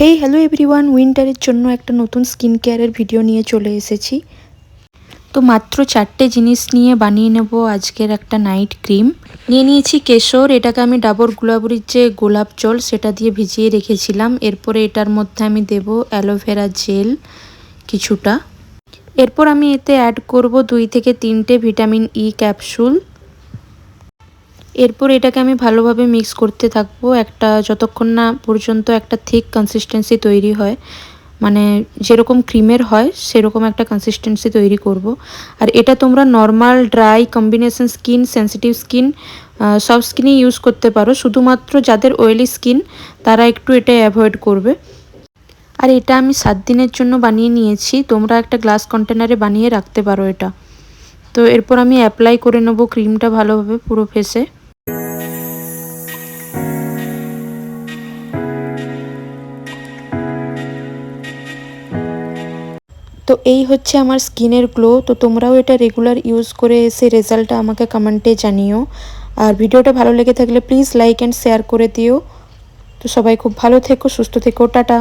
Hey hello everyone, উইন্টারের জন্য একটা নতুন স্কিন কেয়ারের ভিডিও নিয়ে চলে এসেছি। তো মাত্র 4টে জিনিস নিয়ে বানিয়ে নেব আজকের একটা নাইট ক্রিম। নিয়ে নিয়েছি কেশর, এটাকে আমি ডাবর গুলাবরির যে গোলাপ জল সেটা দিয়ে ভিজিয়ে রেখেছিলাম। এরপরে এটার মধ্যে আমি দেব অ্যালোভেরা জেল কিছুটা। এরপর আমি এতে অ্যাড করব 2 থেকে 3টে ভিটামিন ই ক্যাপসুল। এরপর এটাকে আমি ভালোভাবে মিক্স করতে থাকবো যতক্ষণ না পর্যন্ত একটা থিক কনসিস্টেন্সি তৈরি হয়, মানে যেরকম ক্রিমের হয় সেরকম একটা কনসিস্টেন্সি তৈরি করব। আর এটা তোমরা normal, dry, combination skin, sensitive skin সব স্কিনেই ইউজ করতে পারো। শুধুমাত্র যাদের অয়েলি স্কিন তারা একটু এটা অ্যাভয়েড করবে। আর এটা আমি 7 দিনের জন্য বানিয়ে নিয়েছি, তোমরা একটা গ্লাস কন্টেনারে বানিয়ে রাখতে পারো এটা। তো এরপর আমি অ্যাপ্লাই করে নেবো ক্রিমটা ভালোভাবে পুরো ফেসে। তো এই হচ্ছে আমার স্কিনের গ্লো। তো তোমরাও এটা রেগুলার ইউজ করে এসে রেজাল্টটা আমাকে কমেন্টে জানিও। আর ভিডিওটা ভালো লেগে থাকলে প্লিজ লাইক অ্যান্ড শেয়ার করে দিও। তো সবাই খুব ভালো থেকো, সুস্থ থেকো, টাটা।